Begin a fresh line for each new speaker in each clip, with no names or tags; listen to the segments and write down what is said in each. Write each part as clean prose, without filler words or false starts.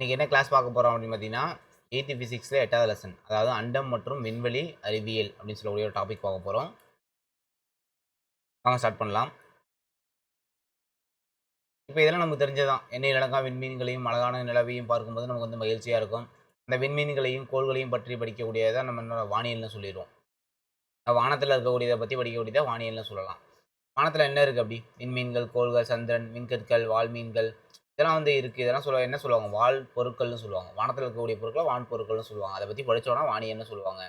இன்னைக்கு என்ன கிளாஸ் பார்க்க போறோம் அப்படின்னு பார்த்தீங்கன்னா, 8த் பிசிக்ஸ்ல 8வது லெசன். அதாவது அண்டம் மற்றும் விண்வெளி அறிவியல் அப்படின்னு சொல்லக்கூடிய ஒரு டாபிக் பார்க்க போறோம். வாங்க ஸ்டார்ட் பண்ணலாம். இப்ப இதெல்லாம் நமக்கு தெரிஞ்சதுதான். எண்ணெயில் அடங்கா விண்மீன்களையும், அழகான நிலவையும் பார்க்கும்போது நமக்கு வந்து மகிழ்ச்சியா இருக்கும். அந்த விண்மீன்களையும், கோள்களையும் பற்றி படிக்கக்கூடியத நம்ம என்ன வானியல்னு சொல்லிருவோம். வானத்துல இருக்கக்கூடியத பத்தி படிக்கக்கூடியத வானியல்னு சொல்லலாம். வானத்துல என்ன இருக்கு அப்படி? விண்மீன்கள், கோள்கள், சந்திரன், விண்கற்கள், வால்மீன்கள் இதெல்லாம் வந்து இருக்கு. இதெல்லாம் என்ன சொல்லுவாங்க? வால் பொருட்கள்னு சொல்லுவாங்க. வானத்துல இருக்கக்கூடிய பொருட்கள வான் பொருட்கள்னு சொல்லுவாங்க. அத பத்தி படிச்சோம்னா வானியல்னு சொல்லுவாங்க.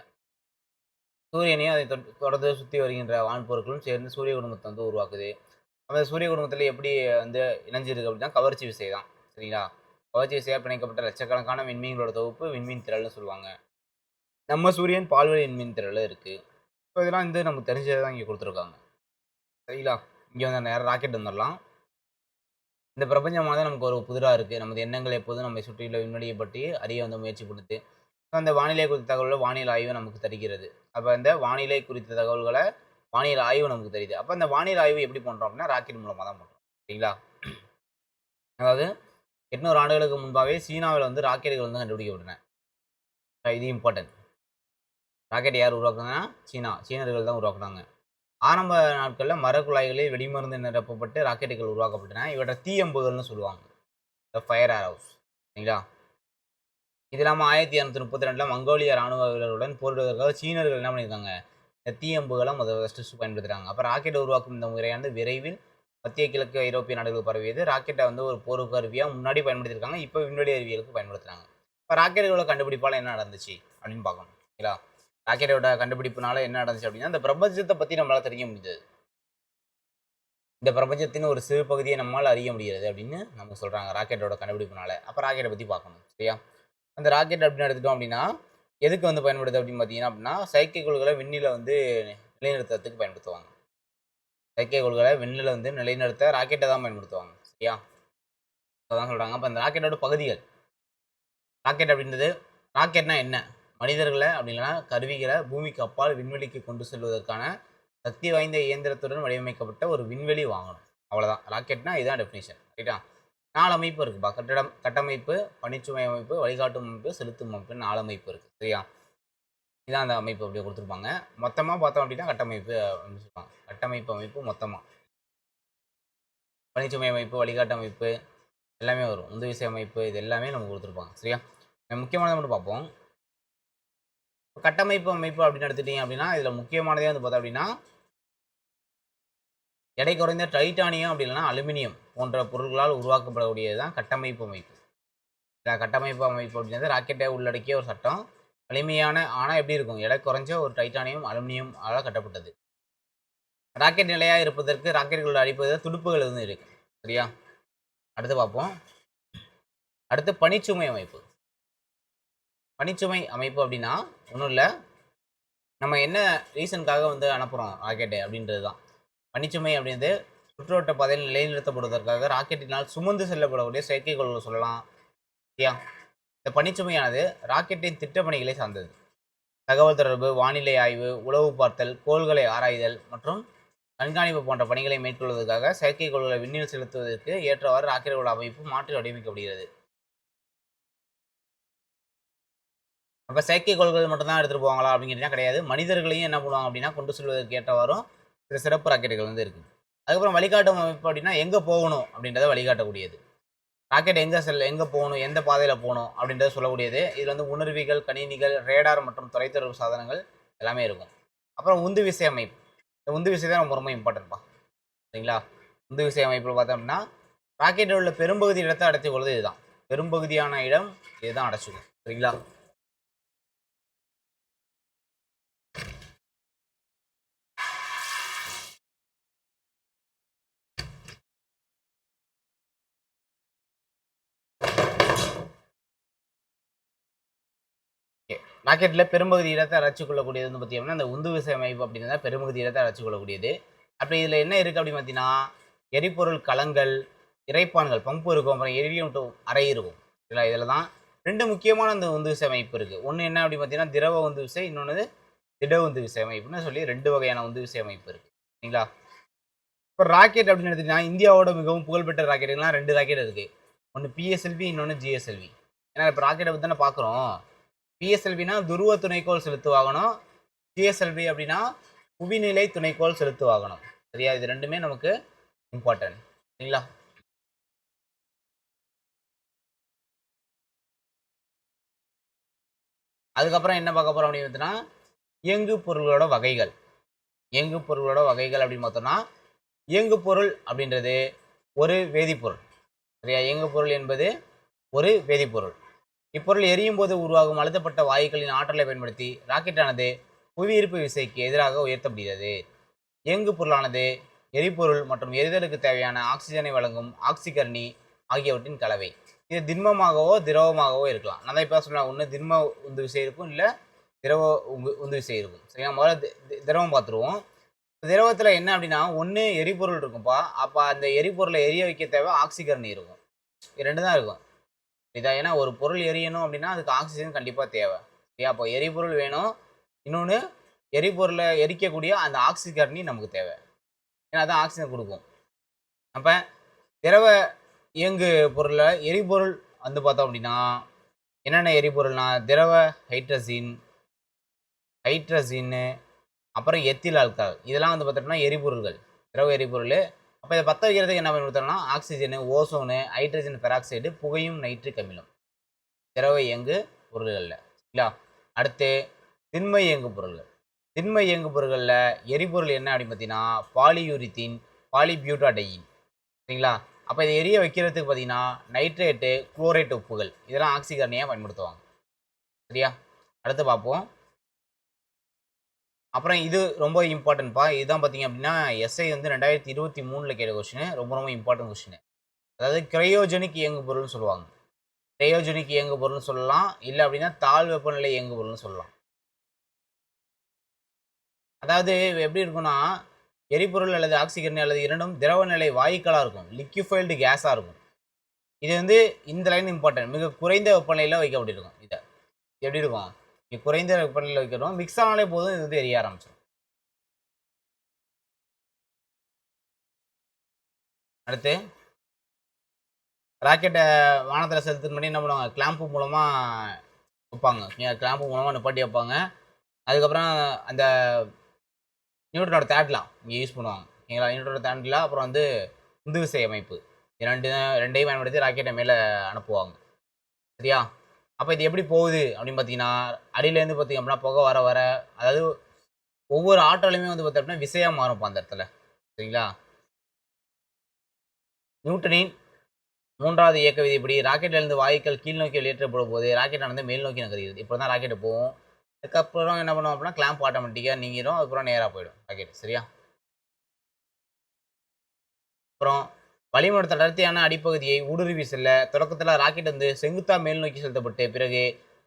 சூரியனையும் அதை தொடர்ந்து சுத்தி வருகின்ற வான்பொருட்களும் சேர்ந்து சூரிய குடும்பத்தை வந்து உருவாக்குது. அந்த சூரிய குடும்பத்தில எப்படி வந்து இணைஞ்சிருக்கு அப்படின்னா, கவர்ச்சி விசை தான். சரிங்களா? கவர்ச்சி விசையா பிணைக்கப்பட்ட லட்சக்கணக்கான விண்மீன்களோட தொகுப்பு விண்மீன் திரள்னு சொல்லுவாங்க. நம்ம சூரியன் பால்வெளி விண்மீன் திரள்ல இருக்கு. ஸோ இதெல்லாம் வந்து நமக்கு தெரிஞ்சத தான் இங்க குடுத்துருக்காங்க. சரிங்களா? இங்க வந்து நேரா ராக்கெட் வந்துரலாம். இந்த பிரபஞ்சமானது நமக்கு ஒரு புதிரா இருக்கு. நமது எண்ணங்கள் எப்போதும் நம்மை சுற்றியுள்ள விண்வெளியை பற்றி அறிய வந்து முயற்சி பண்ணுது. அந்த வானிலை குறித்த தகவல்கள வானிலை ஆய்வு நமக்கு தருகிறது. அப்ப இந்த வானிலை குறித்த தகவல்கள வானிலை ஆய்வு நமக்கு தெரியுது. அப்ப அந்த வானிலை ஆய்வு எப்படி பண்றோம் அப்படின்னா, ராக்கெட் மூலமா தான் பண்றோம். சரிங்களா? அதாவது 800 ஆண்டுகளுக்கு முன்பாவே சீனாவுல வந்து ராக்கெட்டுகள் வந்து கண்டுபிடிக்கப்பட்டன. இது இம்பார்ட்டன்ட். ராக்கெட் யார் உருவாக்குனாங்கன்னா, சீனர்கள் தான் உருவாக்குனாங்க. ஆரம்ப நாட்கள்ல மரக்குழாய்களில் வெடிமருந்து நிரப்பப்பட்டு ராக்கெட்டுகள் உருவாக்கப்பட்டன. இவற்றை தீயம்புகள்னு சொல்லுவாங்க. Fire arrows. சரிங்களா? இது இல்லாம 1232ல மங்கோலிய ராணுவ வீரர்களுடன் போரிடுவதற்காக சீனர்கள் என்ன பண்ணியிருக்காங்க, இந்த தீயம்புகள ஃபர்ஸ்ட்டு பயன்படுத்துறாங்க. அப்ப ராக்கெட் உருவாக்கும் இந்த முறையானது விரைவில் மத்திய கிழக்கு ஐரோப்பிய நாடுகளுக்கு பரவியது. ராக்கெட்ட வந்து ஒரு போர் கருவியா முன்னாடி பயன்படுத்தியிருக்காங்க. இப்ப விண்வெளி அறிவியலுக்கு பயன்படுத்துறாங்க. இப்ப ராக்கெட்டுகளோட கண்டுபிடிப்பால என்ன நடந்துச்சு அப்படின்னு பார்க்கணும். சரிங்களா? ராக்கெட்டோட கண்டுபிடிப்புனால என்ன நடந்துச்சு அப்படின்னா, இந்த பிரபஞ்சத்த பத்தி நம்மளால தெரிஞ்சுக்க முடிஞ்சது. இந்த பிரபஞ்சத்தின் ஒரு சிறு பகுதியை நம்மால அறிய முடிகிறது அப்படின்னு நமக்கு சொல்றாங்க. ராக்கெட்டோட கண்டுபிடிப்புனால. அப்ப ராக்கெட்ட பத்தி பார்க்கணும். சரியா? அந்த ராக்கெட் அப்படின்னு எடுத்துட்டோம் அப்படின்னா, எதுக்கு வந்து பயன்படுது அப்படின்னு பார்த்தீங்கன்னா அப்படின்னா, செயற்கைக்கோள்கள விண்ணில வந்து நிலைநிறுத்துறதுக்கு பயன்படுத்துவாங்க. செயற்கைக்கோள்கள விண்ணில வந்து நிலைநிறுத்த ராக்கெட்ட தான் பயன்படுத்துவாங்க. சரியா? அதான் சொல்றாங்க. அப்ப அந்த ராக்கெட்டோட பகுதிகள். ராக்கெட் அப்படின்றது ராக்கெட்னா என்ன? மனிதர்கள அப்படி இல்லன்னா கருவிகள பூமிக்கு அப்பால் விண்வெளிக்கு கொண்டு செல்வதற்கான சக்தி வாய்ந்த இயந்திரத்துடன் வடிவமைக்கப்பட்ட ஒரு விண்வெளி வாகனம். அவ்வளோதான். ராக்கெட்னா இதுதான் டெஃபினிஷன். ரைட்டா? 4 அமைப்பு இருக்குப்பா. கட்டமைப்பு, பணிச்சுமை அமைப்பு, வழிகாட்டும் அமைப்பு, செலுத்தும் அமைப்புன்னு 4 அமைப்பு இருக்கு. சரியா? இதான் அந்த அமைப்பு அப்படியே குடுத்துருப்பாங்க. மொத்தமா பார்த்தோம் அப்படின்னா கட்டமைப்பு அப்படின்னு சொல்லுவாங்க. கட்டமைப்பு அமைப்பு மொத்தமா. பணிச்சுமை அமைப்பு, வழிகாட்டு அமைப்பு எல்லாமே வரும். உந்துவிசை அமைப்பு இது எல்லாமே நமக்கு குடுத்துருப்பாங்க. சரியா? முக்கியமானத மட்டும் பார்ப்போம். கட்டமைப்பு அமைப்பு அப்படின்னு எடுத்துட்டீங்க அப்படின்னா, இதுல முக்கியமானதே வந்து பார்த்தோம் அப்படின்னா, எடை குறைந்த டைட்டானியம் அப்படி இல்லன்னா அலுமினியம் போன்ற பொருட்களால் உருவாக்கப்படக்கூடியது தான் கட்டமைப்பு அமைப்பு. கட்டமைப்பு அமைப்பு அப்படிங்கிறது ராக்கெட்டை உள்ளடக்கிய ஒரு சட்டம். வலிமையான ஆனா எப்படி இருக்கும்? எடை குறைஞ்ச ஒரு டைட்டானியம், அலுமினியம் ஆல கட்டப்பட்டது. ராக்கெட் நிலையா இருப்பதற்கு ராக்கெட்டுகள் அடிப்பது துடுப்புகள் வந்து இருக்கு. சரியா? அடுத்து பார்ப்போம். அடுத்து பணிச்சுமை அமைப்பு. பணிச்சுமை அமைப்பு அப்படின்னா, ஒண்ணும் இல்ல. நம்ம என்ன ரீசனுக்காக வந்து அனுப்புறோம் ராக்கெட்டு அப்படின்றது தான். பணிச்சுமை அப்படின்றது சுற்றுவட்ட பாதையில் நிலைநிறுத்தப்படுவதற்காக ராக்கெட்டினால் சுமந்து செல்லப்படக்கூடிய செயற்கைக்கோள்கள் சொல்லலாம். சரியா? இந்த பணிச்சுமையானது ராக்கெட்டின் திட்டப்பணிகளை சார்ந்தது. தகவல் தொடர்பு, வானிலை ஆய்வு, உளவு பார்த்தல், கோள்களை ஆராய்தல் மற்றும் கண்காணிப்பு போன்ற பணிகளை மேற்கொள்வதற்காக செயற்கைக்கோள்களை விண்ணில் செலுத்துவதற்கு ஏற்றவாறு ராக்கெட்டுகளோட அமைப்பு மாற்றி வடிவமைக்கப்படுகிறது. அப்ப செயற்கைக்கோள்கள் மட்டும் தான் எடுத்துட்டு போவாங்களா அப்படின்னு கேட்டீங்கன்னா கிடையாது. மனிதர்களையும் என்ன பண்ணுவாங்க அப்படின்னா கொண்டு செல்வதற்கு ஏற்றவாறும் சில சிறப்பு ராக்கெட்டுகள் வந்து இருக்கு. அதுக்கப்புறம் வழிகாட்டும் அமைப்பு அப்படின்னா எங்க போகணும் அப்படின்றத வழிகாட்டக்கூடியது. ராக்கெட் எங்க போகணும், எந்த பாதையில போணும் அப்படின்றத சொல்லக்கூடியது. இதுல வந்து உணர்விகள், கணினிகள், ரேடார் மற்றும் தொலைத்தொடர்பு சாதனங்கள் எல்லாமே இருக்கும். அப்புறம் உந்து விசை அமைப்பு. இந்த உந்து விசை தான் ரொம்ப ரொம்ப இம்பார்ட்டன்ட்பா. சரிங்களா? உந்து விசை அமைப்புல பார்த்தோம்னா, ராக்கெட்டில் உள்ள பெரும்பகுதி இடத்தை அடைத்துக் கொள்வது இதுதான். பெரும்பகுதியான இடம் இதுதான் அடைச்சுக்கும். சரிங்களா? ஓகே. ராக்கெட்ல பெரும்பகுதி இடத்தை அடைச்சுக் கொள்ளக்கூடியது வந்து பார்த்தீங்கன்னா, அந்த உந்து விசை அமைப்பு அப்படிங்கிறத பெரும்பகுதி இடத்தை அடைச்சுக் கொள்ளக்கூடியது. அப்படி இதுல என்ன இருக்கு அப்படின்னு பார்த்தீங்கன்னா, எரிபொருள் கலங்கள், இறைப்பான்கள், பம்பு இருக்கும். அப்புறம் எரியூட்டும் அறை இருக்கும். சரிங்களா? இதுல தான் 2 முக்கியமான அந்த உந்து விசை அமைப்பு இருக்கு. ஒண்ணு என்ன அப்படின்னு பார்த்தீங்கன்னா, திரவ உந்து விசை. இன்னொன்னு திட உந்து விசை அமைப்புன்னு சொல்லி 2 வகையான உந்து விசை அமைப்பு இருக்கு. சரிங்களா? இப்ப ராக்கெட் அப்படின்னு எடுத்துட்டீங்கன்னா, இந்தியாவோட மிகவும் புகழ்பெற்ற ராக்கெட்டுகள்லாம் 2 ராக்கெட் இருக்கு. ஒண்ணு பிஎஸ்எல்வி, இன்னொன்னு ஜிஎஸ்எல்வி. ஏன்னா இப்போ ராக்கெட்டை பற்றி தானே பார்க்குறோம். பிஎஸ்எல்வினா துருவ துணைக்கோள் செலுத்து வாகனம். ஜிஎஸ்எல்வி அப்படின்னா புவிநிலை துணைக்கோள் செலுத்து வாகனம். சரியா? இது ரெண்டுமே நமக்கு இம்பார்ட்டன்ட். சரிங்களா? அதுக்கப்புறம் என்ன பார்க்க போறோம் அப்படின்னு பார்த்தீங்கன்னா, இயங்கு பொருள்களோட வகைகள். இயங்கு பொருள்களோட வகைகள் அப்படின்னு பார்த்தோம்னா, இயங்கு பொருள் அப்படின்றது ஒரு வேதிப்பொருள். சரியா? இயங்கு பொருள் என்பது ஒரு வேதிப்பொருள். இப்பொருள் எரியும் போது உருவாகும் அழுத்தப்பட்ட வாயுக்களின் ஆற்றலை பயன்படுத்தி ராக்கெட்டானது புவியீர்ப்பு விசைக்கு எதிராக உயர்த்தப்படுகிறது. இயங்கு பொருளானது எரிபொருள் மற்றும் எரிதலுக்கு தேவையான ஆக்சிஜனை வழங்கும் ஆக்சிகரணி ஆகியவற்றின் கலவை. இது திண்மமாகவோ திரவமாகவோ இருக்கலாம். நான் தான் இப்போ சொன்னேன், ஒன்று திண்ம உந்து விசை இருக்கும், இல்லை திரவ உந்து விசை இருக்கும். சரியா? முதல்ல திரவம் பார்த்துருவோம். திரவத்தில் என்ன அப்படின்னா, ஒன்று எரிபொருள் இருக்கும்ப்பா. அப்போ அந்த எரிபொருளை எரிய வைக்க தேவை ஆக்சிகரணி இருக்கும். ரெண்டு தான் இருக்கும். இதா? ஏன்னா ஒரு பொருள் எரியணும் அப்படின்னா அதுக்கு ஆக்சிஜன் கண்டிப்பாக தேவை. சரியா? அப்போ எரிபொருள் வேணும். இன்னொன்று எரிபொருளை எரிக்கக்கூடிய அந்த ஆக்சிகரணி நமக்கு தேவை. ஏன்னா அதான் ஆக்சிஜன் கொடுக்கும். அப்போ திரவ இயங்கு பொருளில் எரிபொருள் வந்து பார்த்தோம் அப்படின்னா என்னென்ன எரிபொருள்னா திரவ ஹைட்ரஜின்னு அப்புறம் எத்தில் ஆல்கஹால், இதெல்லாம் வந்து பார்த்தோம்னா எரிபொருள்கள், திரவ எரிபொருள். அப்போ இதை பற்ற வைக்கிறதுக்கு என்ன பயன்படுத்தணும்னா ஆக்சிஜனு, ஓசோனு, ஹைட்ரஜன் பெராக்சைடு, புகையும் நைட்ரிக் அமிலம் திரவ இயங்கு பொருள்களில். சரிங்களா? அடுத்து திண்ம இயங்கு பொருள்கள். திண்ம இயங்கு பொருள்களில் எரிபொருள் என்ன அப்படின்னு பார்த்தீங்கன்னா பாலியூரித்தீன், பாலிபியூட்டாடையின். சரிங்களா? அப்போ இதை எரிய வைக்கிறதுக்கு பார்த்தீங்கன்னா நைட்ரேட்டு, குளோரைட் உப்புகள், இதெல்லாம் ஆக்சிகரணியாக பயன்படுத்துவாங்க. சரியா? அடுத்து பார்ப்போம். அப்புறம் இது ரொம்ப இம்பார்ட்டன்ட்ப்பா. இதுதான் பார்த்தீங்க அப்படின்னா எஸ்ஐ வந்து 2023 கேட்ட கொஸ்டின். ரொம்ப ரொம்ப இம்பார்ட்டன்ட் கொஸ்டின். அதாவது கிரையோஜெனிக் இயங்கு பொருள்னு சொல்லுவாங்க. கிரையோஜெனிக் இயங்கு பொருள்னு சொல்லலாம். இல்லை அப்படின்னா தாழ் வெப்பநிலை இயங்கு பொருள்னு சொல்லலாம். அதாவது எப்படி இருக்குன்னா எரிபொருள் அல்லது ஆக்சிஜன் அல்லது இரண்டும் திரவ நிலை வாயுக்களாக இருக்கும். லிக்யூஃபைல்டு கேஸாக இருக்கும். இது வந்து இந்த லைன் இம்பார்ட்டன்ட். மிக குறைந்த வெப்பநிலையில் வைக்கப்பட்டிருக்கும். இதை எப்படி இருக்கும்? குறைந்த வெப்பநிலையில் வைக்கணும். மிக்ஸ் ஆனாலே போதும், இது வந்து எரிய ஆரம்பிச்சிடும். அடுத்து ராக்கெட்டை வானத்தில் செலுத்துக்கு முன்னாடி என்ன பண்ணுவாங்க? கிளாம்பு மூலமாக வைப்பாங்க. கிளாம்பு மூலமாக நிப்பாட்டி வைப்பாங்க. அதுக்கப்புறம் அந்த நியூட்டனோட தேட்லாம் இங்கே யூஸ் பண்ணுவாங்க. ஓகேங்களா? நியூட்டனோட தேட்லா அப்புறம் வந்து உந்து விசை அமைப்பு, ரெண்டையும் பயன்படுத்தி ராக்கெட்டை மேலே அனுப்புவாங்க. சரியா? அப்போ இது எப்படி போகுது அப்படின்னு பார்த்தீங்கன்னா அடியிலேருந்து பார்த்தீங்க அப்படின்னா புகை வர வர, அதாவது ஒவ்வொரு ஆற்றலுமே வந்து பார்த்தோம் அப்படின்னா விசையாக மாறும்ப்பா அந்த இடத்துல. சரிங்களா? நியூட்டனின் 3வது இயக்க விதிப்படி ராக்கெட்டிலிருந்து வாயுக்கள் கீழ் நோக்கி வெளியேற்றப்படும் போது ராக்கெட்டானது மேல் நோக்கி நகர்கிறது. இப்போ தான் ராக்கெட் போகும். அதுக்கப்புறம் என்ன பண்ணுவோம் அப்படின்னா கிளாம்ப் ஆட்டோமேட்டிக்காக நீங்கிடும். அதுக்கப்புறம் நேராக போயிடும் ராக்கெட். சரியா? அப்புறம் வளிமண்டலத்தில் அடர்த்தியான அடிப்பகுதியை ஊடுருவி செல்ல தொடக்கத்தில் ராக்கெட் வந்து செங்குத்தா மேல் நோக்கி செலுத்தப்பட்டு பிறகு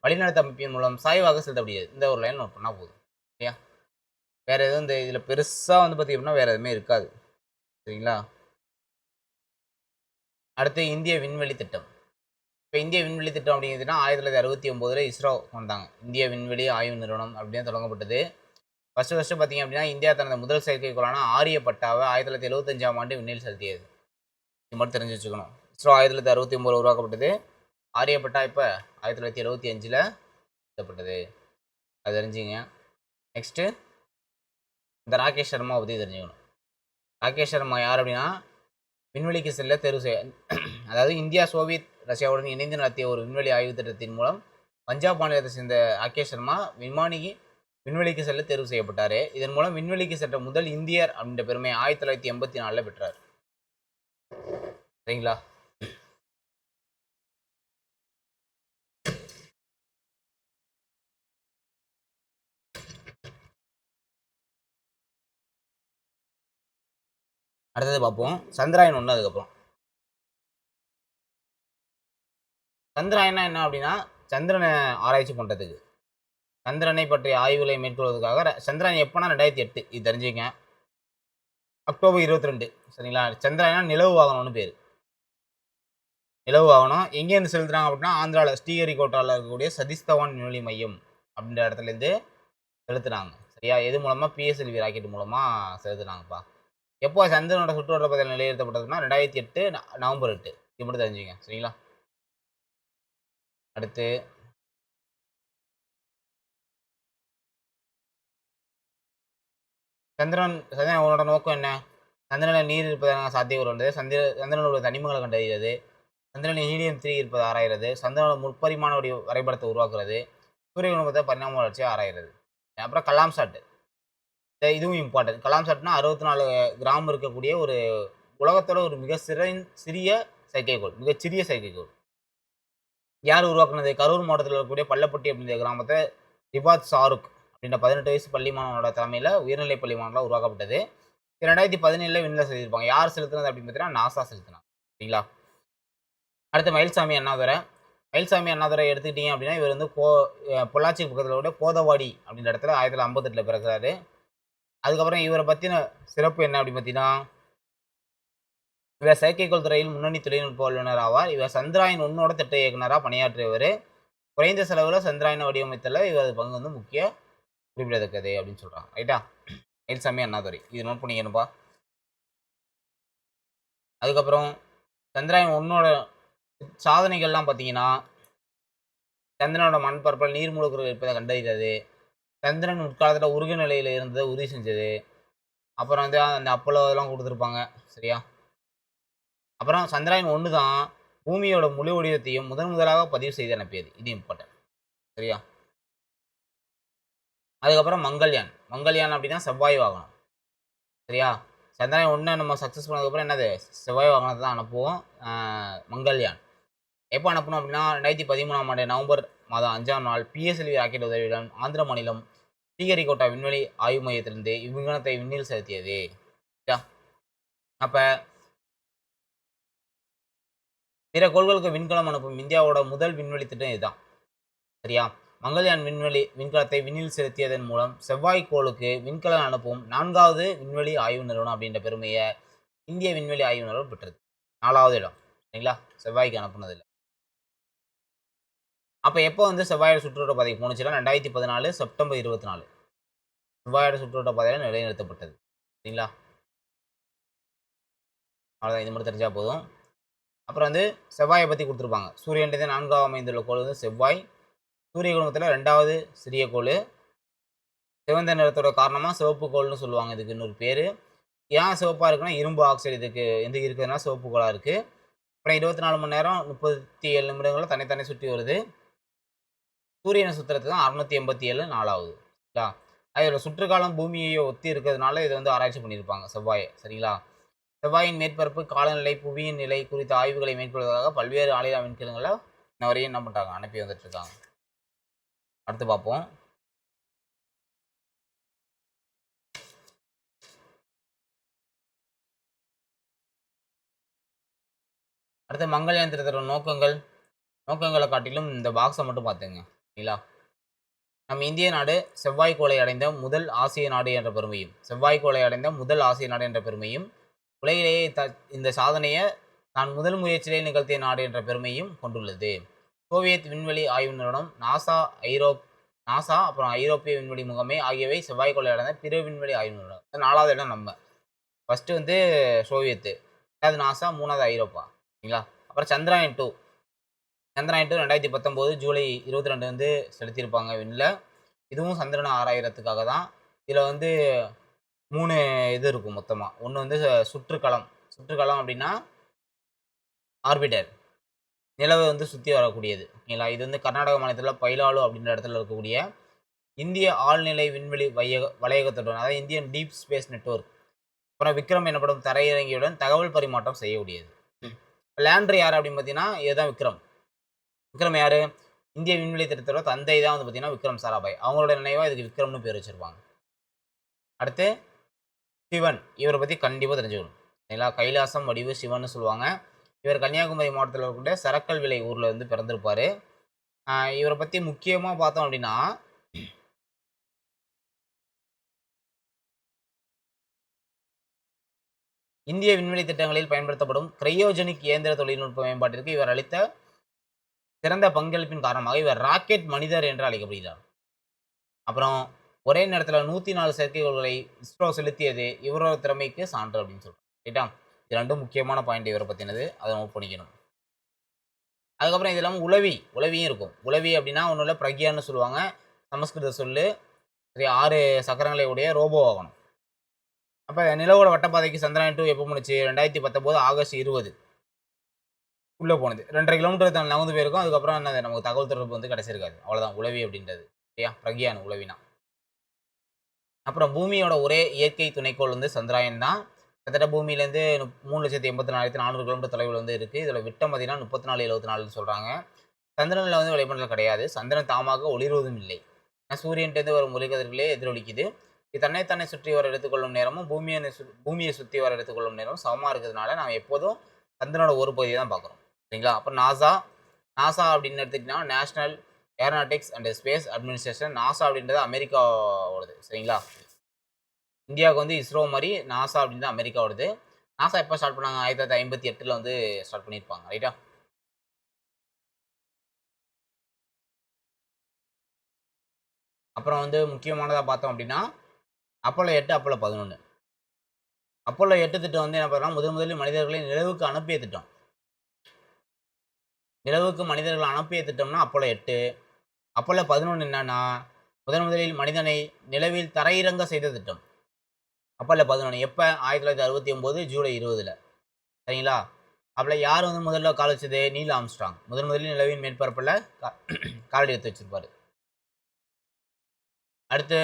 வளிநடத்த அமைப்பின் மூலம் சாய்வாக செலுத்தப்படுகிறது. இந்த ஒரு லைன் நோட் பண்ணால் போதும். சரியா? வேற எதுவும் இந்த இதில் பெருசாக வந்து பார்த்தீங்கன்னா வேற எதுவுமே இருக்காது. சரிங்களா? அடுத்து இந்திய விண்வெளி திட்டம். இப்போ இந்திய விண்வெளி திட்டம் அப்படிங்கிறதுனா 1969 இஸ்ரோ வந்தாங்க. இந்திய விண்வெளி ஆய்வு நிறுவனம் அப்படின்னு தொடங்கப்பட்டது. ஃபர்ஸ்ட் பார்த்தீங்க அப்படின்னா இந்தியா தனது முதல் செயற்கைக்கோளான ஆரியப்பட்டாவை 1975ஆம் ஆண்டு விண்ணில் செலுத்தியது. இது மட்டும் தெரிஞ்சு வச்சுக்கணும். இஸ்ரோ 1969 உருவாக்கப்பட்டது. ஆரியப்பட்டா இப்போ 1975ல் எழுதப்பட்டது. அது தெரிஞ்சுங்க. நெக்ஸ்ட்டு இந்த ராகேஷ் சர்மா பற்றி தெரிஞ்சுக்கணும். ராகேஷ் சர்மா யார் அப்படின்னா விண்வெளிக்கு செல்ல தேர்வு செய்ய அதாவது இந்தியா சோவியத் ரஷ்யாவுடன் இணைந்து நடத்திய ஒரு விண்வெளி ஆய்வு திட்டத்தின் மூலம் பஞ்சாப் மாநிலத்தை சேர்ந்த ராகேஷ் சர்மா விண்வெளிக்கு செல்ல தேர்வு செய்யப்பட்டார். இதன் மூலம் விண்வெளிக்கு சென்ற முதல் இந்தியர் அப்படின்ற பெருமையை 1984 பெற்றார். சரிங்களா? அடுத்தது பார்ப்போம் சந்திராயன் 1. அதுக்கப்புறம் சந்திராயனா என்ன அப்படின்னா சந்திரனை ஆராய்ச்சி பண்ணுறதுக்கு, சந்திரனை பற்றிய ஆய்வுகளை மேற்கொள்வதற்காக. சந்திராயன் எப்போனா 2008. இது தெரிஞ்சுங்க. அக்டோபர் 22. சரிங்களா? சந்திராயனா நிலவு வாகனம்னு பேர். நிலவு வாகனம் எங்கேருந்து செலுத்துறாங்க அப்படின்னா ஆந்திராவில் ஸ்ரீஹரிகோட்டாவில் இருக்கக்கூடிய சதீஷ் தவான் விண்வெளி மையம் அப்படின்ற இடத்துலேருந்து செலுத்துனாங்க. சரியா? எது மூலமாக? பிஎஸ்எல்வி ராக்கெட் மூலமாக செலுத்துனாங்கப்பா. எப்போ சந்திரனோட சுற்றுவட்ட பாதையில் நிலைநிறுத்தப்பட்டதுன்னா 2008 நவம்பர் 8. இது மட்டும் தெரிஞ்சுங்க. சரிங்களா? அடுத்து சந்திரனோட நோக்கம் என்ன? சந்திரனில் நீர் இருப்பதற்கான சாத்தியக்கூறு உள்ளது. சந்திரனில் உள்ள தனிமங்களை கண்டறிகிறது. சந்திரனில் ஹீலியம்-3 இருப்பதை ஆராய்கிறது. சந்திரனோட முப்பரிமாண வரைபடத்தை உருவாக்குறது. சூரிய குடும்பத்தை பரிணாம வளர்ச்சியை ஆராய்கிறது. அப்புறம் கலாம் சாட். இதுவும் இம்பார்ட்டன்ட். கலாம் சாட்னா 64 கிராம் இருக்கக்கூடிய ஒரு உலகத்தோட ஒரு சிறிய செயற்கைக்கோள். மிகச்சிறிய செயற்கைக்கோள். யார் உருவாக்குனது? கரூர் மாவட்டத்தில் இருக்கக்கூடிய பள்ளப்பட்டி அப்படிங்கிற கிராமத்தை ரிபாத் ஷாருக் அப்படின்ற 18 வயசு பள்ளி மாணவனோட தலைமையில் உயர்நிலை பள்ளி மாணவர்களால் உருவாக்கப்பட்டது. 2017 விண்ணில் செலுத்தியிருப்பாங்க. யார் செலுத்தினது அப்படின்னு பார்த்தீங்கன்னா நாசா செலுத்தினாங்க. சரிங்களா? அடுத்து மயில்சாமி அண்ணாதுரை. மயில்சாமி அண்ணாதுரை எடுத்துக்கிட்டீங்க அப்படின்னா இவர் வந்து பொள்ளாச்சி பக்கத்தில் கூட கோதவாடி அப்படின்ற இடத்துல 1958 பிறக்கிறாரு. அதுக்கப்புறம் இவரை பற்றின சிறப்பு என்ன அப்படின்னு பார்த்தீங்கன்னா, இவர் செயற்கைக்கோள் துறையில் முன்னணி தொழில்நுட்ப வல்லுநர் ஆவார். இவர் சந்திராயன் 1ஓட திட்ட இயக்குனராக பணியாற்றியவர். குறைந்த செலவில் சந்திராயனை வடிவமைத்தல இவரது பங்கு வந்து முக்கிய குறிப்பிடத்தக்கது அப்படின்னு சொல்கிறாங்க. ரைட்டா? மயில்சாமி அண்ணாதுரை. இது நோட் பண்ணிக்கணும்பா. அதுக்கப்புறம் சந்திராயன் 1ஓட சாதனைகள்லாம் பார்த்தீங்கன்னா, சந்திரனோட மண்பரப்பில் நீர் மூலக்கூறுகள் இருப்பதை கண்டறிகிறது. சந்திரன் முற்காலத்தில் உருகு நிலையில் இருந்ததை உறுதி செஞ்சது. அப்புறம் வந்து அந்த அப்போலோ இதெல்லாம் கொடுத்துருப்பாங்க. சரியா? அப்புறம் சந்திராயன் 1 தான் பூமியோட முழு வடிவத்தையும் முதலாக பதிவு செய்து அனுப்பியது. இது இம்பார்ட்டன்ட். சரியா? அதுக்கப்புறம் மங்கள்யான். மங்கள்யான் அப்படின்னா செவ்வாய் வாகனம். சரியா? சந்திராயன் 1 நம்ம சக்ஸஸ் பண்ணதுக்கப்புறம் என்னது? செவ்வாய் வாகனத்தை தான் அனுப்புவோம். மங்கள்யான். எப்போ அனுப்பணும் அப்படின்னா 2013ஆம் ஆண்டு நவம்பர் மாதம் 5ஆம் நாள் பிஎஸ்எல்வி ராக்கெட் உதவியுடன் ஆந்திர மாநிலம் ஸ்ரீஹரிகோட்டா விண்வெளி ஆய்வு மையத்திலிருந்து இவ்விமானத்தை விண்ணில் செலுத்தியது. அப்ப பிற கோள்களுக்கு விண்கலம் அனுப்பும் இந்தியாவோட முதல் விண்வெளி திட்டம் இதுதான். சரியா? மங்கள்யான் விண்கலத்தை விண்ணில் செலுத்தியதன் மூலம் செவ்வாய் கோளுக்கு விண்கலம் அனுப்பும் 4வது விண்வெளி ஆய்வு நிறுவனம் அப்படின்ற பெருமையை இந்திய விண்வெளி ஆய்வு நிறுவனம் பெற்றது. 4வது இடம். சரிங்களா? செவ்வாய்க்கு அனுப்புனதில்ல. அப்போ எப்போ வந்து செவ்வாயோட சுற்றுவட்ட பாதைக்கு போணுச்சுன்னா 2014 செப்டம்பர் 24 செவ்வாயோட சுற்றுவட்ட பாதையில் நிலைநிறுத்தப்பட்டது. சரிங்களா? அவ்வளோதான். இது மட்டும் தெரிஞ்சா போதும். அப்புறம் வந்து செவ்வாயை பற்றி கொடுத்துருப்பாங்க. சூரியன்றது 4ஆவது அமைந்துள்ள கோள் வந்து செவ்வாய். சூரிய குடும்பத்தில் 2வது சிறிய கோள். சிவந்த நிறத்தோட காரணமாக சிவப்பு கோள்னு சொல்லுவாங்க. இதுக்கு இன்னொரு பேர். ஏன் சிவப்பாக இருக்குன்னா இரும்பு ஆக்சைடு இதுக்கு எந்த இருக்குதுன்னா சிவப்பு கோளாக இருக்குது. அப்புறம் 24 மணி நேரம் 37 நிமிடங்களில் தன்னைத்தானே சுற்றி வருது. சூரியனை சுற்றுறது தான் 687 நாளாகுது. சரிங்களா? அதோட சுற்றுக்காலம் பூமியை ஒத்தி இருக்கிறதுனால இதை வந்து ஆராய்ச்சி பண்ணியிருப்பாங்க செவ்வாயை. சரிங்களா? செவ்வாயின் மேற்பரப்பு, காலநிலை, புவியின் நிலை குறித்த ஆய்வுகளை மேற்கொள்வதற்காக பல்வேறு ஆளில்லா விண்கலங்களை இன்ன வரையும் என்ன பண்ணிட்டாங்க? அனுப்பி வந்துட்டு இருக்காங்க. அடுத்து பார்ப்போம். அடுத்து மங்கள்யான் திட்டத்தோட நோக்கங்களை காட்டிலும் இந்த பாக்ஸை மட்டும் பார்த்துங்க. சரிங்களா? நம்ம இந்திய நாடு செவ்வாய்க்கோளை அடைந்த முதல் ஆசிய நாடு என்ற பெருமையும் உலகிலேயே இந்த சாதனையை தான் முதல் முயற்சியிலே நிகழ்த்திய நாடு என்ற பெருமையும் கொண்டுள்ளது. சோவியத் விண்வெளி ஆய்வு நிறுவனம், நாசா அப்புறம் ஐரோப்பிய விண்வெளி முகமை ஆகியவை செவ்வாய்க்கோளை அடைந்த பிற விண்வெளி ஆய்வு நிறுவனம். 4வது இடம் நம்ம. ஃபர்ஸ்ட் வந்து சோவியத்து, 2வது நாசா, 3வது ஐரோப்பா. சரிங்களா? அப்புறம் சந்திராயன் 2 2019 ஜூலை 22 வந்து செலுத்தியிருப்பாங்க விண்ணில். இதுவும் சந்திரனை ஆராயறதுக்காக தான். இதில் வந்து 3 இது இருக்கும் மொத்தமாக. ஒன்று வந்து சுற்றுக்களம் அப்படின்னா ஆர்பிட்டர், நிலவை வந்து சுற்றி வரக்கூடியது. ஓகேங்களா? இது வந்து கர்நாடக மாநிலத்தில் பைலாலு அப்படின்ற இடத்துல இருக்கக்கூடிய இந்திய ஆழ்நிலை விண்வெளி வளையகத்துடன், அதாவது இந்தியன் டீப் ஸ்பேஸ் நெட்வொர்க். அப்புறம் விக்ரம் எனப்படும் தரையிறங்கியுடன் தகவல் பரிமாற்றம் செய்யக்கூடியது. லேண்டர் யார் அப்படின்னு பார்த்தீங்கன்னா இதுதான் விக்ரம். விக்ரம் யாரு? இந்திய விண்வெளி திட்டத்தோட தந்தை தான் வந்து பார்த்தீங்கன்னா விக்ரம் சாராபாய். அவங்களோட நினைவாக இதுக்கு விக்ரம்னு பேர் வச்சிருப்பாங்க. அடுத்து சிவன். இவரை பற்றி கண்டிப்பாக தெரிஞ்சுக்கணும். சரிங்களா? கைலாசம் வடிவு சிவன் சொல்லுவாங்க. இவர் கன்னியாகுமரி மாவட்டத்தில் இருக்கக்கூடிய சரக்கல் விலை ஊரில் வந்து பிறந்திருப்பார். இவரை பற்றி முக்கியமாக பார்த்தோம் அப்படின்னா இந்திய விண்வெளி திட்டங்களில் பயன்படுத்தப்படும் கிரையோஜெனிக் இயந்திர தொழில்நுட்ப மேம்பாட்டிற்கு இவர் அளித்த சிறந்த பங்களிப்பின் காரணமாக இவர் ராக்கெட் மனிதர் என்று அழைக்கப்படுகிறார். அப்புறம் ஒரே நேரத்தில் 104 செயற்கைக்கோள்களை இஸ்ரோ செலுத்தியது இவரோட திறமைக்கு சான்று அப்படின்னு சொல்றோம். ரைட்டா? இது 2 முக்கியமான பாயிண்ட் இவரை பற்றினது. அதை நோட் பண்ணிக்கணும். அதுக்கப்புறம் இது இல்லாமல் உளவியும் இருக்கும். உளவி அப்படின்னா ஒன்றும் இல்லை, பிரக்யான்னு சொல்லுவாங்க. சமஸ்கிருத சொல்லு. சரி, 6 சக்கரங்களை உடைய ரோபோ வாகனம். அப்போ நிலவோட வட்டப்பாதைக்கு சந்திரயான் 2 எப்போ போணுச்சு? 2019 ஆகஸ்ட் 20 உள்ளே போனது. 2.5 கிலோமீட்டர் நகர்ந்து போயிருக்கும். அதுக்கப்புறம் என்ன, நமக்கு தகவல் தொடர்பு வந்து கிடைச்சிருக்காது. அவ்வளோதான் உளவி அப்படின்றது. சரியா? பிரக்யான் உளவினா. அப்புறம் பூமியோட ஒரே இயற்கை துணைக்கோள் வந்து சந்திராயன் தான். கிட்டத்தட்ட பூமியிலேருந்து 3,84,400 கிலோமீட்டர் தொலைவில் வந்து இருக்குது. இதில் விட்டம் பார்த்தீங்கன்னா 34.74ன்னு சொல்கிறாங்க. சந்திரனில் வந்து வளிமண்டலம் கிடையாது. சந்திரன் தாமாக ஒளிர்வதும் இல்லை. சூரியன்கிட்டேருந்து வரும் ஒளிக்கதிர்களே எதிரொலிக்குது. இது தன்னை சுற்றி வர எடுத்துக்கொள்ளும் நேரமும் பூமியை சுற்றி வர எடுத்துக்கொள்ளும் நேரமும் சமமாக இருக்கிறதுனால நாம் எப்போதும் சந்திரனோட ஒரு பகுதியை தான் பார்க்குறோம். சரிங்களா? அப்புறம் நாசா அப்படின்னு எடுத்துக்கிட்டிங்கன்னா national aeronautics and space administration. NASA அப்படின்றது அமெரிக்காவோடது. சரிங்களா? இந்தியாவுக்கு வந்து இஸ்ரோ மாதிரி நாசா அப்படின்றது அமெரிக்காவோடது. நாசா எப்போ ஸ்டார்ட் பண்ணாங்க? 1958 வந்து ஸ்டார்ட் பண்ணியிருப்பாங்க. ரைட்டா? அப்புறம் வந்து முக்கியமானதாக பார்த்தோம் அப்படின்னா அப்போலோ 8, அப்போலோ 11. அப்போலோ 8 திட்டம் வந்து என்ன பண்ணலாம், முதலில் மனிதர்களை நிலவுக்கு அனுப்பிய திட்டம். நிலவுக்கு மனிதர்கள் அனுப்பிய திட்டம்னா அப்போலோ 8. அப்போலோ 11 என்னன்னா, முதலில் மனிதனை நிலவில் தரையிறங்க செய்த திட்டம். அப்போலோ 11 எப்ப? 1969 ஜூலை 20ல. சரிங்களா? அப்பல யார் வந்து முதல்ல கால் வச்சது? Neil Armstrong. முதலில் நிலவின் மேற்பரப்புல காலடி எடுத்து வச்சிருப்பாரு. அடுத்து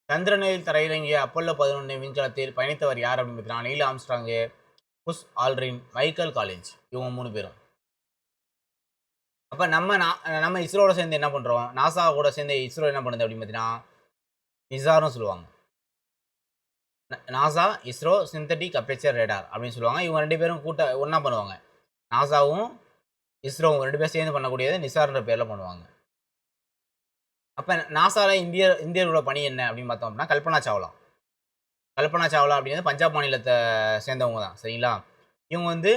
சந்திரனில் தரையிறங்கிய அப்போலோ 11 விண்கலத்தில் பயணித்தவர் யார் அப்படின்னு பார்த்தீங்கன்னா, Neil Armstrong, Buzz Aldrin, Michael Collins. இவங்க 3 பேரும். அப்ப நம்ம இஸ்ரோவோட சேர்ந்து என்ன பண்றோம்? நாசா கூட சேர்ந்து இஸ்ரோ என்ன பண்ணுது அப்படின்னு பார்த்தீங்கன்னா, நிசார்னு சொல்லுவாங்க. NASA, ISRO synthetic aperture radar அப்படின்னு சொல்லுவாங்க. இவங்க 2 பேரும் ஒண்ணா பண்ணுவாங்க. நாசாவும் இஸ்ரோவும் 2 பேரும் சேர்ந்து பண்ணக்கூடியது நிசார்ன்ற பேர்ல பண்ணுவாங்க. அப்ப நாசால இந்தியர்களோட பணி என்ன அப்படின்னு பார்த்தோம் அப்படின்னா, கல்பனா சாவ்லா. கல்பனா சாவ்லா அப்படிங்கிறது பஞ்சாப் மாநிலத்தை சேர்ந்தவங்க தான். சரிங்களா? இவங்க வந்து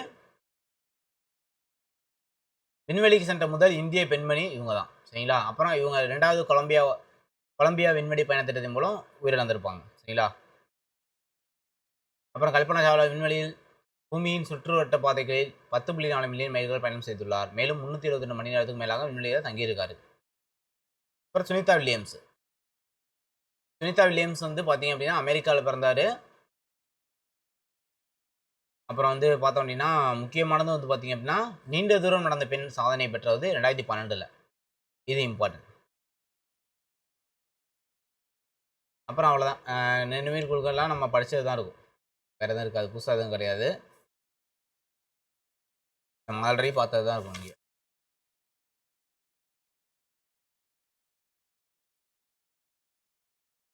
விண்வெளிக்கு சென்ற முதல் இந்திய பெண்மணி இவங்க தான். சரிங்களா? அப்புறம் இவங்க 2வது கொலம்பியா விண்வெளி பயண திட்டத்தின் மூலம் உயிரிழந்திருப்பாங்க. சரிங்களா? அப்புறம் கல்பனா சாவ்லா விண்வெளியில் பூமியின் சுற்றுவட்ட பாதைகளில் 10.4 மில்லியன் மைல்கள் பயணம் செய்துள்ளார். மேலும் 322 மணி நேரத்துக்கு மேலாக விண்வெளியில் தங்கியிருக்காரு. அப்புறம் சுனிதா வில்லியம்ஸ். சுனிதா வில்லியம்ஸ் வந்து பார்த்தீங்க அப்படின்னா அமெரிக்காவில் பிறந்தாரு. அப்புறம் வந்து பார்த்தோம் அப்படின்னா முக்கியமானது வந்து பார்த்தீங்க அப்படின்னா நீண்ட தூரம் நடந்த பெண் சாதனை பெற்றது 2012ல். இது இம்பார்ட்டன்ட். அப்புறம் அவ்வளோதான். நினைவில் குழுக்கள்லாம் நம்ம படிச்சது தான் இருக்கும். வேறு எதுவும் இருக்காது. புதுசாக எதுவும் கிடையாது. நம்ம ஆல்ரெடி பார்த்தது தான் இருக்கும் இங்கே.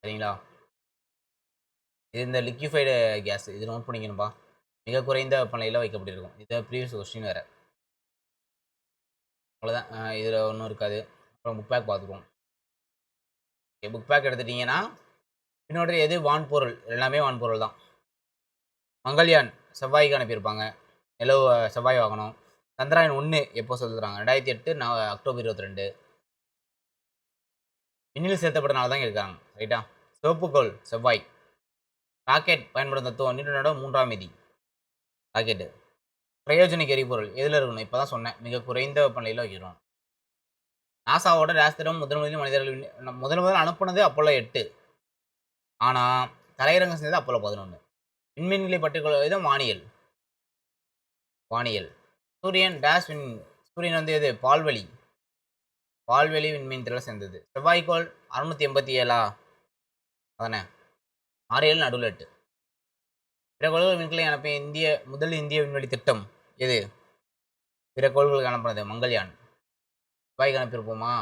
சரிங்களா? இது இந்த லிக்யூஃபைடு கேஸ் இது நோட் பண்ணிக்கணும்பா. மிக குறைந்த வெப்பநிலையில் வைக்கப்பட்டிருக்கும். இது ப்ரீவியஸ் கொஸ்டின் வேறு. அவ்வளோதான். இதில் ஒன்றும் இருக்காது. அப்புறம் புக் பேக் பார்த்துக்குவோம். புக் பேக் எடுத்துட்டிங்கன்னா பின்னோட எது வான்பொருள்? எல்லாமே வான்பொருள் தான். மங்கள்யான் செவ்வாய்க்கு அனுப்பியிருப்பாங்க. நிலவு செவ்வாய் வாங்கணும். சந்திராயன் 1 எப்போ செலுத்துறாங்க? 2008 அக்டோபர் 22. விண்ணில் செலுத்தப்பட்ட நாள் தான் இருக்காங்க. ரைட்டா? சிவப்புக்கோள் செவ்வாய். ராக்கெட் பயன்படும் தத்துவம் நியூட்டனோட 3ஆம் விதி. ராக்கெட்டு. கிரையோஜெனிக் எரிபொருள் எதில் இருக்கணும்? இப்போ தான் சொன்னேன். மிக குறைந்த வெப்பநிலையில் வைக்கிறோம். நாசாவோட ராஸ்திரம் முதலில் மனிதர்கள் முதல் அனுப்புனது அப்போலோ 8. ஆனால் தரையிறங்கம் செஞ்சது அப்போலோ 11. விண்மீன்களை பற்றிக் கொள்வது வானியல். சூரியன் வந்து எது? பால்வெளி விண்மீன் திரள சேர்ந்தது. செவ்வாய்க்கோள் 687 அதானே? 6 நடுவில் 8. பிற கோள்கள் விண்கலை அனுப்பிய முதல் இந்திய விண்வெளி திட்டம் எது? பிற கோள்களுக்கு அனுப்புனது மங்கள்யான். செவ்வாய்க்கு அனுப்பியிருப்போமா?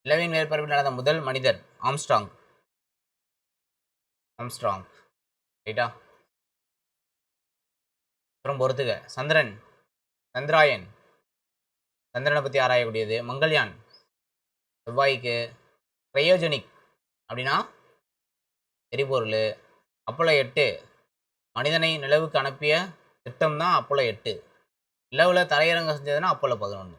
நிலவின் மேற்பரப்பில் நடந்த முதல் மனிதர் ஆம்ஸ்ட்ராங். ரைட்டா? அப்புறம் பொறுத்துக. சந்திராயன் சந்திரனை பற்றி ஆராயக்கூடியது. மங்கள்யான் செவ்வாய்க்கு. கிரையோஜெனிக் அப்படின்னா எரிபொருள். அப்போலோ 8 மனிதனை நிலவுக்கு அனுப்பிய திட்டம் தான் அப்போலோ 8. நிலவில் தரையிறங்க செஞ்சதுன்னா அப்போலோ 11.